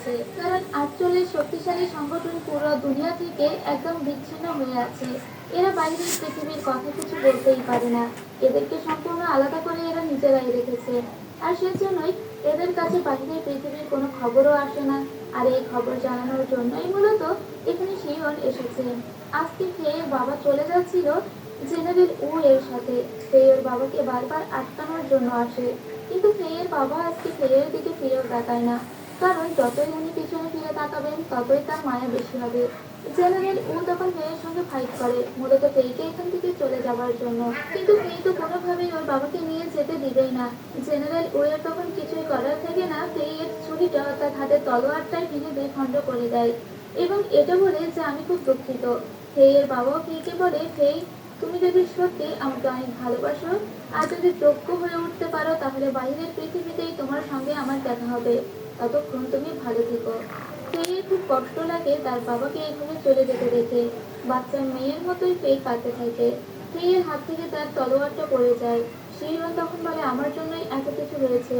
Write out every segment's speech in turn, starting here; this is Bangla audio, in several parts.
আছে, কারণ ৪৮ শক্তিশালী সংগঠন পুরো দুনিয়া থেকে একদম বিচ্ছিন্ন হয়ে আছে। এরা বাইরের পৃথিবীর কথা কিছু বলতেই পারে না। এদেরকে সম্পূর্ণ আলাদা করে এরা নিজেরাই রেখেছে। আর সেজন্যই এদের কাছে বাইরের পৃথিবীর কোনো খবরও আসে না। আর এই খবর জানানোর জন্যই মূলত এখানে শিয়ন এসেছে। আজকে ফেয়ের বাবা চলে যাচ্ছিল জেনারেল উ এর সাথে। ফেয়ের বাবাকে বারবার আটকানোর জন্য আসে, কিন্তু ফেয়ের বাবা আজকে ফেয়ের দিকে ফিরেও তাকায় না, কারণ যতই উনি পিছনে ফিরে তাকাবেন ততই তার মায়া বেশি হবে। জেনারেল উ তখন ফেয়ের সঙ্গে ফাইট করে, মূলত ফেইকে এখান থেকে চলে যাওয়ার জন্য। কিন্তু ফেই তো কোনোভাবেই ওর বাবাকে নিয়ে যেতে দিবেই না। জেনারেল উ এর তখন কিছুই করার থাকে না, ফেইয়ের ছুরিটা অর্থাৎ হাতের তলোয়ারটাই ভেঙে দুই খণ্ড করে দেয় এবং এটা বলে যে আমি খুব দুঃখিত। ফেইয়ের বাবাও ফেইকে বলে, ফেই, তুমি যদি সত্যি আমাকে অনেক ভালোবাসো আর যদি যোগ্য হয়ে উঠতে পারো তাহলে বাইরের পৃথিবীতেই তোমার সঙ্গে আমার দেখা হবে। ততক্ষণ তুমি ভালো থেকো। ফেইয়ের খুব কষ্ট লাগে তার বাবাকে এইভাবে চলে যেতে দেখে। বাচ্চার মেয়ের মতোই ফেই কাঁদতে থাকে। ফেইয়ের হাত থেকে তার তলোয়ারটা পড়ে যায়। শিরোন তখন বলে, আমার জন্যই এত কিছু হয়েছে।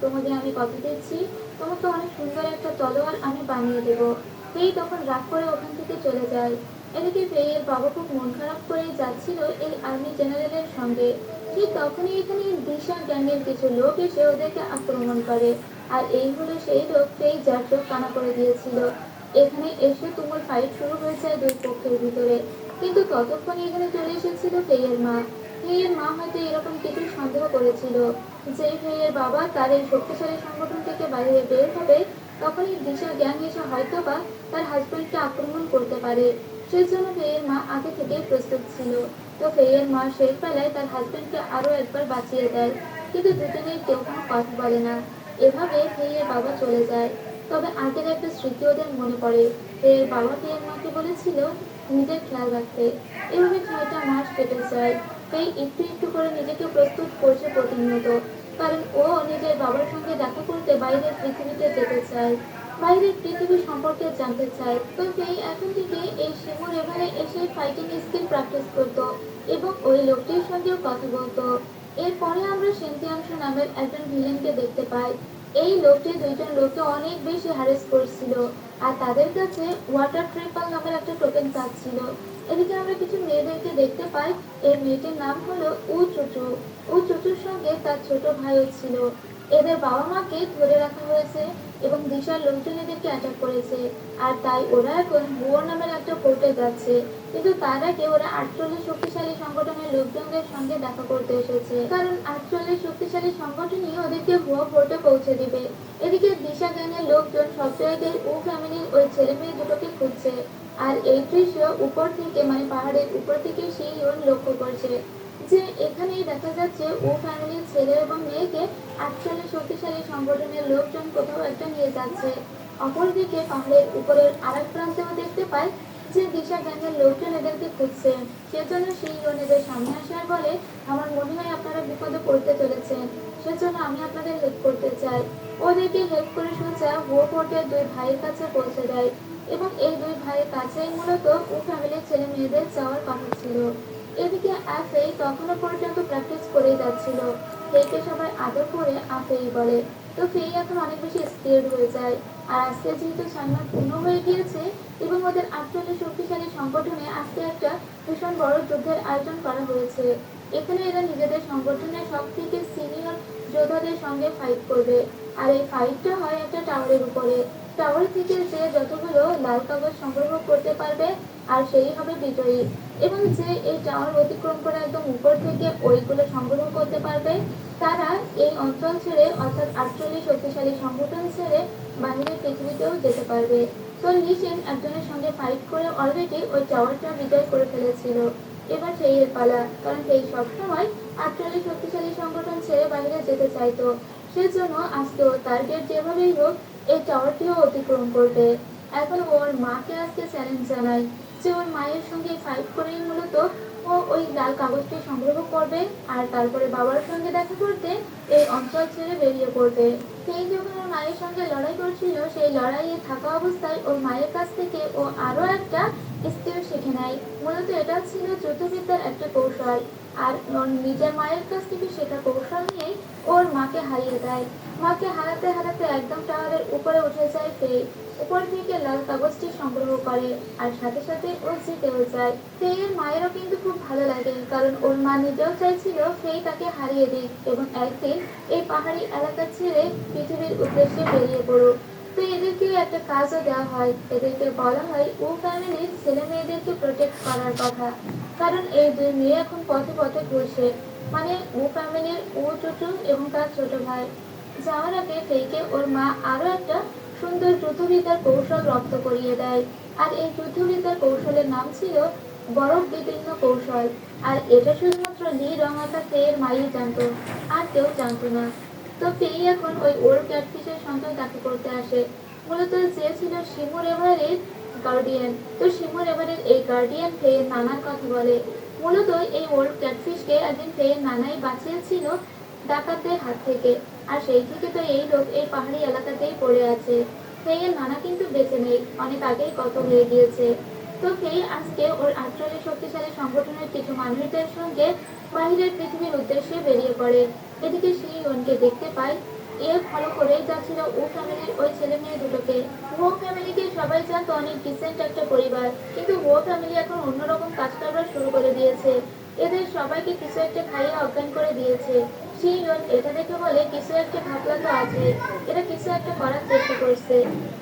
তোমাকে আমি কথা দিচ্ছি, তোমাকে অনেক সুন্দর একটা তলোয়ার আমি বানিয়ে দেবো। ফেই তখন রাগ করে ওখান থেকে চলে যায়। এদিকে ফেইয়ের বাবা খুব মন খারাপ করে যাচ্ছিল এই আর্মি জেনারেলের সঙ্গে। ঠিক তখনই এখানে দিশা গ্যাংয়ের কিছু লোক এসে ওদেরকে আক্রমণ করে। আর এই হলো সেই লোক ফেই যার চোখ কানা করে দিয়েছিল। এখানে এসে তুমুল ফাইট শুরু হয়েছে দুই পক্ষের ভিতরে। কিন্তু ততক্ষণে এখানে চলে এসেছিল ফেইয়ের মা। ফেইয়ের মা হয়তো এরকম কিছু সন্দেহ করেছিল যে ফেইয়ের বাবা তার এই শক্তিশালী সংগঠন থেকে বাইরে বের হবে, তখনই দিশা গ্যাং এসে হয়তো বা তার হাজবেন্ডকে আক্রমণ করতে পারে। সেজন্য ফেইয়ের মা আগে থেকেই প্রস্তুত ছিল। তো ফেইয়ের মা সেই বেলায় তার হাজবেন্ডকে আরো একবার বাঁচিয়ে দেয়, কিন্তু দুজনেই কেউ কোনো কথা বলে না। এভাবে ফেইয়ের বাবা চলে যায়। তবে আগের একটা স্মৃতি ওদের মনে পড়ে। ফেইয়ের বাবা ফেইয়ের মাকে বলেছিল নিজের খেয়াল রাখতে। এভাবে ৬টা মাস কেটে যায়। ফেই একটু একটু করে নিজেকে প্রস্তুত করছে প্রতিনিয়ত, কারণ ও নিজের বাবার সঙ্গে দেখা করতে বাইরের পৃথিবীতে যেতে চায়, বাইরের পৃথিবী সম্পর্কে জানতে চায়। তো ফেই এখন থেকে এই শিমুর এভাবে এসে ফাইটিং স্কিল প্র্যাকটিস করতো এবং ওই লোকটির সঙ্গেও কথা বলতো। এরপরে আমরা সেন্তিয়াংশু নামের একজন ভিলেনকে দেখতে পাই। এই লোকটি দুইজন লোককে অনেক বেশি হ্যারেস করছিল আর তাদের কাছে ওয়াটার ট্রিপল নামের একটা টোকেন চাচ্ছিল। এদিকে আমরা কিছু মেয়েদেরকে দেখতে পাই। এই মেয়েটির নাম হলো উ চুচু। উ চুচুর সঙ্গে তার ছোট ভাইও ছিল। এদের বাবা মাকে ধরে রাখা হয়েছে এবং দিশার লোকজন এদেরকে অ্যাটাক করেছে। আর তাই ওরা এখন বুয়ো নামের একটা কোর্টে যাচ্ছে, কিন্তু তার আগে ওরা ৪৮ শক্তিশালী সংগঠনের লোকজনদের সঙ্গে দেখা করতে এসেছে, কারণ ৪৮ শক্তিশালী সংগঠনই ওদেরকে ভুয়ো কোর্টে পৌঁছে দিবে। এদিকে দিশা গ্যাংয়ের লোকজন সব জায়গায় ও ফ্যামিলির ওই ছেলে মেয়ে দুটোকে খুঁজছে। আর এই দৃশ্য উপর থেকে মানে পাহাড়ের উপর থেকে শিয়ন লক্ষ্য করছে যে এখানেই দেখা যাচ্ছে ও ফ্যামিলির ছেলে এবং মেয়েকে ৪৮ শক্তিশালী সংগঠনের লোকজন কোথাও একটা নিয়ে যাচ্ছে। অপরদিকে পাহাড়ের উপরের আরেক প্রান্তেও দেখতে পায় যে দিশা গ্যাংয়ের লোকজন এদেরকে খুঁজছে। সেজন্য শিয়ন এদের সামনে আসার বলে, আমার মনে হয় আপনারা বিপদে পড়তে চলেছেন, সেজন্য আমি আপনাদের হেল্প করতে চাই। ওদেরকে হেল্প করে সোজা ভুয়ো কোর্টের দুই ভাইয়ের কাছে পৌঁছে দেয় এবং এই দুই ভাইয়ের কাছেই মূলত ও ফ্যামিলির ছেলে মেয়েদের যাওয়ার কথা ছিল। এদিকে আফেই তখনও পর্যন্ত প্র্যাকটিস করেই যাচ্ছিল। ফেইকে সবাই আদর করে আফেই বলে। তো ফেই এখন অনেক বেশি স্কেয়ার্ড হয়ে যায়। আর আজকে যেহেতু ৬ মাস পূর্ণ হয়ে গিয়েছে এবং ওদের ৪৮ শক্তিশালী সংগঠনে আজকে একটা ভীষণ বড় যুদ্ধের আয়োজন করা হয়েছে। এখানে এরা নিজেদের সংগঠনের সব থেকে সিনিয়র যোদ্ধাদের সঙ্গে ফাইট করবে। আর এই ফাইটটা হয় একটা টাওয়ারের উপরে। টাওয়ার থেকে যে যতগুলো লাল কাগজ সংগ্রহ করতে পারবে আর সেই হবে বিজয়ী, এবং যে এই টাওয়ার অতিক্রম করে একদম উপর থেকে ওইগুলো সংগ্রহ করতে পারবে তারা এই অঞ্চল ছেড়ে অর্থাৎ ৪৮ শক্তিশালী সংগঠন ছেড়ে বাহিরের পৃথিবীতেও যেতে পারবে। তো লিসেন একজনের সঙ্গে ফাইট করে অলরেডি ওই টাওয়ারটা বিজয় করে ফেলেছিল। এবার সেই এর পালা, কারণ সেই সবসময় ৪৮ শক্তিশালী সংগঠন ছেড়ে বাইরে যেতে চাইতো। সেজন্য আজকে ওর টার্গেট যেভাবেই হোক এই টাওয়ারটিও অতিক্রম করবে। এখন ওর মাকে আজকে চ্যালেঞ্জ জানায় যে ওর মায়ের সঙ্গে ফাইট করেই মূলত ও ওই লাল কাগজটি সংগ্রহ করবে আর তারপরে বাবার সঙ্গে দেখা করতে এই অঞ্চল ছেড়ে বেরিয়ে পড়বে। সেই যখন ওর মায়ের সঙ্গে লড়াই করছিল সেই লড়াইয়ে থাকা অবস্থায় ওর মায়ের কাছ থেকে ও আরো একটা স্ত্রীও শিখে নেয়। মূলত এটা ছিল যুদ্ধবিদ্যার একটা কৌশল। আর ওর নিজের মায়ের কাছ থেকে শেখা কৌশল নিয়েই ওর মাকে হারিয়ে দেয়। মাকে হারাতে হারাতে একদম টাওয়ারের উপরে উঠে যায় ফেই। উপর থেকে লাল কাগজটি সংগ্রহ করে আর সাথে সাথে ও জিতেও যায়। ফেইয়ের মায়েরও কিন্তু খুব ভালো লাগে, কারণ ওর মা নিজেও চাইছিল ফেই তাকে হারিয়ে দিক এবং একদিন এই পাহাড়ি এলাকা ছেড়ে পৃথিবীর উদ্দেশ্যে বেরিয়ে পড়ুক। তো এদেরকে একটা কাজও দেওয়া হয়, এদেরকে বলা হয় ও ফ্যামিলির ছেলে মেয়েদেরকে প্রোটেক্ট করার কথা। কারণ এই দুই মেয়ে এখন পথে পথে ঘুরছে, মানে ও ফ্যামিলির ও চুচু এবং তার ছোট ভাই। যাওয়ার আগে ফেইকে ওর মা আরো একটা সুন্দর যুদ্ধবিদ্যার কৌশল রপ্ত করিয়ে দেয়। আর এই যুদ্ধবিদ্যার কৌশলের নাম ছিল বরফ বিদীর্ণ কৌশল। আর এটা শুধুমাত্র লি রঙাতা ফেয়ের মাই জানতো, আর কেউ জানতো না। তো ফেই এখন ওই ওল্ড ক্যাটফিশের সন্তান তাকে করতে আসে। মূলত যে ছিল শিমুর এভারের গার্ডিয়ান। তো শিমুর এভারের এই গার্ডিয়ান ফেয়ের নানার কথা বলে। মূলত এই ওল্ড ক্যাটফিশকে একদিন ফেয়ের নানাই বাঁচিয়েছিল ডাকাতদের হাত থেকে। আর সেই থেকে তো এই লোক এই পাহাড়ি এলাকাতেই পড়ে আছে। ফেয়ের নানা কিন্তু বেঁচে নেই, অনেক আগেই কত হয়ে গিয়েছে। তো ফেই আজকে ওর আটচল্লিশ শক্তিশালী সংগঠনের কিছু মানুষদের সঙ্গে বাহিরের পৃথিবীর উদ্দেশ্যে বেরিয়ে পড়ে। এদিকে সেই ওনকে দেখতে পায়। এর ফলো করেই যাচ্ছিল ও ফ্যামিলির ওই ছেলে মেয়ে দুটোকে। ও ফ্যামিলিকে সবাই জানতো অনেক ডিসেন্ট একটা পরিবার, কিন্তু ও ফ্যামিলি এখন অন্যরকম কাজ কারবার শুরু করে দিয়েছে। এদের সবাইকে কিছু একটা খাইয়ে অজ্ঞান করে দিয়েছে। সেই এটা দেখে বলে কিছু একটা ঘাপলা তো আছে, এটা কিছু একটা করার চেষ্টা করছে।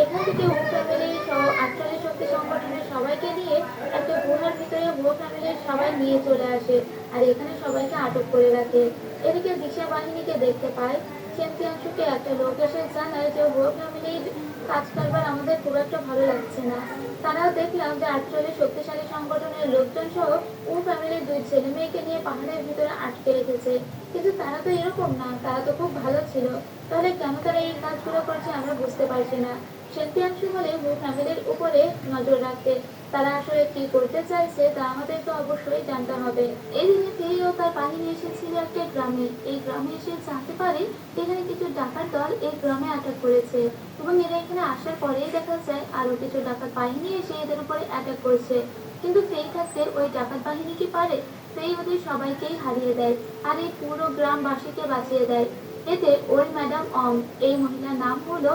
এখান থেকে ও ফ্যামিলি সহ আটচল্লিশ শক্তি সংগঠনের সবাইকে নিয়ে একটা গুহার ভিতরে ও ফ্যামিলির সবাই নিয়ে চলে আসে। আর এখানে সবাইকে আটক করে রাখে। এদিকে দিশা বাহিনীকে দেখতে পায়। সেন্তিয়াংশুকে একটা লোক এসে জানায় যে ও ফ্যামিলির কাজ কারবার আমাদের খুব একটা ভালো লাগছে না। তারাও দেখলাম যে আটচল্লিশ শক্তিশালী সংগঠনের লোকজন সহ ও ফ্যামিলির দুই ছেলে মেয়েকে নিয়ে পাহাড়ের ভিতরে আটকে রেখেছে। কিন্তু তারা তো এরকম না, তারা তো খুব ভালো ছিল। তাহলে কেন তারা এই কাজগুলো করছে আমরা বুঝতে পারছি না। সেন্তিয়াংশু বলে ও ফ্যামিলির উপরে নজর রাখতে। তারা আসলে কি করতে চাইছে তা আমাদের তো অবশ্যই জানতে হবে। এদিকে ফেরিও তার বাহিনী এসেছিল একটা গ্রামে। এই গ্রামে এসে জানতে পারে এখানে কিছু ডাকাত দল এই গ্রামে অ্যাটাক করেছে এবং এরা এখানে আসার পরেই দেখা যায় আরো কিছু ডাকাত বাহিনী এসে এদের উপরে অ্যাটাক করছে। কিন্তু ফেই থাকতে ওই ডাকাত বাহিনী কি পারে? ফেই ওদের সবাইকেই হারিয়ে দেয় আর এই পুরো গ্রামবাসীকে বাঁচিয়ে দেয়। এতে ওল্ড ম্যাডাম অং, এই মহিলার নাম হলো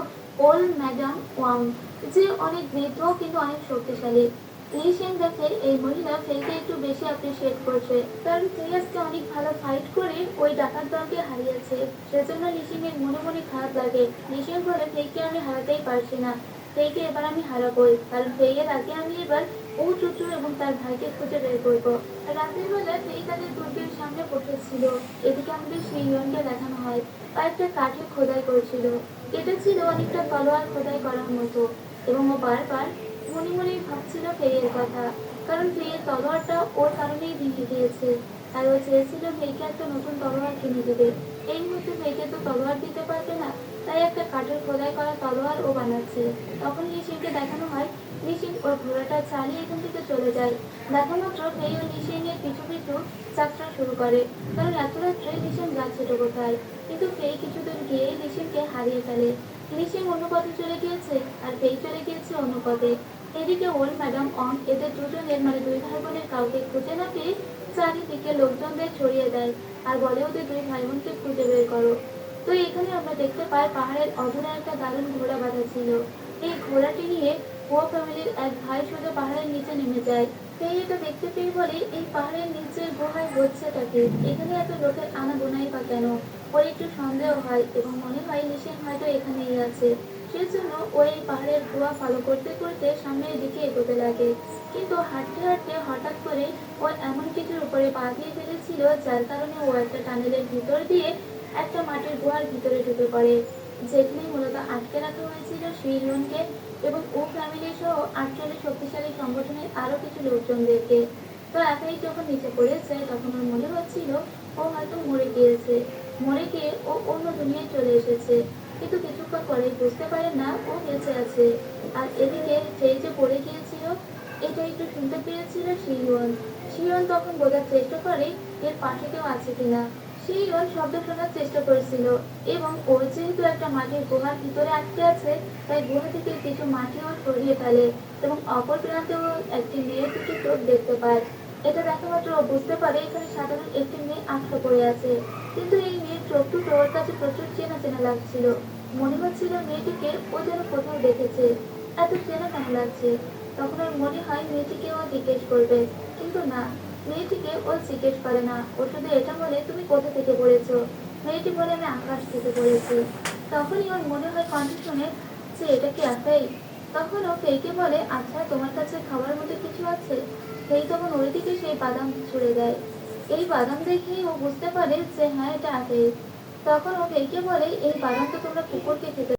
ওল্ড ম্যাডাম ওয়াং, যে অনেক বৃদ্ধ কিন্তু অনেক শক্তিশালী। লি সেন দেখে এই মহিলা ফেইকে একটু বেশি অ্যাপ্রিসিয়েট করছে, কারণ ফেই আজকে অনেক ভালো ফাইট করে ওই ডাকাত দলকে হারিয়েছে। সেজন্য লিসিংয়ের মনে মনে খারাপ লাগে। লিসিং বলে ফেইকে আমি হারাতেই পারছি না, ফেইকে এবার আমি হারাবোই, কারণ ফেইয়ের আগে আমি এবার ও চুচু এবং তার ভাইকে খুঁজে বের করবো। রাতের বেলায় ফেই তাদের দুর্গের সামনে বসেছিল। এদিকে আমাদের শিরিয়নকে দেখানো হয় কয়েকটা কাঠে খোদাই করছিল। এটা ছিল অনেকটা তলোয়ার খোদাই করার মতো এবং ও বারবার মনে মনে ভাবছিল ফেইয়ের কথা, কারণ ফেইয়ের তলোয়ারটা ওর কারণেই ভেঙে গিয়েছে। আর ও চেয়েছিল ফেইকে একটা নতুন তলোয়ার কিনে দেবে। এই মুহূর্তে ফেইকে তো তলোয়ার দিতে পারবে না, তাই একটা কাঠের খোদাই করা তলোয়ার ও বানাচ্ছে। তখন লিসিংকে দেখানো হয়। লিসিং ওর ঘোড়াটা চালিয়ে এখান থেকে চলে যায়। দেখা মাত্র ফেই ও লিসিং এর পিছু পিছু যাত্রা শুরু করে, কারণ এত রাত্রে লিসিং যাচ্ছিল কোথায়। কিন্তু ফেই কিছুদূর গিয়েই লিসিংকে হারিয়ে ফেলে। লিসিং অন্য পথে চলে গিয়েছে আর ফেই চলে গিয়েছে অন্য পথে। এদিকে ওল্ড ম্যাডাম অন এদের দুজনের মানে দুই ভাই বোনের কাউকে খুঁজে না পেয়ে চারিদিকে লোকজনদের ছড়িয়ে দেয় আর বলে ওদের দুই ভাই বোনকে খুঁজে বের করো। তো এখানে আমরা দেখতে পাই পাহাড়ের অধুরা একটা দারুণ ঘোড়া বাঁধা ছিল। এই ঘোড়াটি নিয়ে ও ফ্যামিলির এক ভাই সোজা পাহাড়ের নিচে নেমে যায়। সেই এটা দেখতে পেয়ে বলে এই পাহাড়ের নিচের গুহায় হচ্ছেটাকে, এখানে এত লোকের আনাগোনাই বা কেন। ওর একটু সন্দেহ হয় এবং মনে হয় লিসেন হয়তো এখানেই আছে। সেজন্য ও এই পাহাড়ের গুহা ফলো করতে করতে সামনের দিকে এগোতে লাগে। কিন্তু হাঁটতে হাঁটতে হঠাৎ করে ও এমন কিছুর উপরে পা দিয়ে ফেলেছিল যার কারণে ও একটা টানেলের ভিতর দিয়ে একটা মাটির গুহার ভিতরে ঢুকে পড়ে, যেখানে মূলত আটকে রাখা হয়েছিল শিরিয়নকে এবং ও ফ্যামিলি সহ আটচল্লিশ শক্তিশালী সংগঠনের আরো কিছু লোকজনদেরকে। তো একাই যখন নিচে পড়েছে তখন ওর মনে হচ্ছিল ও হয়তো মরে গিয়েছে, মরে গিয়ে ও অন্য দুনিয়ায় চলে এসেছে। কিন্তু কিছুক্ষণ পরেই বুঝতে পারে না ও বেঁচে আছে। আর এদিকে সেই যে পড়ে গিয়েছিল এটা একটু শুনতে পেয়েছিল শিরিয়ন। শিরিয়ন তখন বোঝার চেষ্টা করে এর পাশে কেউ আছে কিনা। সেই ওর শব্দ শোনার চেষ্টা করেছিল এবং ও যেহেতু একটা মাটির গুহার ভিতরে আটকে আছে, তাই গুহা থেকে কিছু মাটি ও সরিয়ে ফেলে এবং অপর প্রান্তে ও একটি মেয়ের দুটি চোখ দেখতে পায়। এটা দেখা মাত্র ও বুঝতে পারে এখানে সাধারণ একটি মেয়ে আটকা পড়ে আছে, কিন্তু এই মেয়ের চোখ দুটো ওর কাছে প্রচুর চেনা চেনা লাগছিল। মনে হচ্ছিল মেয়েটিকে ও যেন কোথাও দেখেছে। এত চেনা কেন লাগছে? তখন ওর মনে হয় মেয়েটিকে ও জিজ্ঞেস করবে, কিন্তু না, মেয়েটিকে ও জিজ্ঞেস করে না। ও শুধু এটা বলে, তুমি কোথা থেকে পড়েছো? মেয়েটি বলে, আমি আকাশ থেকে পড়েছি। তখনই ওর মনে হয় কণ্ঠ শুনে যে এটা কি আফেই। তখন ও ফেইকে বলে, আচ্ছা তোমার কাছে খাবার মতো কিছু আছে? ফেই তখন ওইদিকে সেই বাদাম ছুড়ে দেয়। এই বাদাম দেখেই ও বুঝতে পারে যে হ্যাঁ, এটা আফেই। তখন ও ফেইকে বলে, এই বাদাম তো তোমরা কুকুরকে খেতে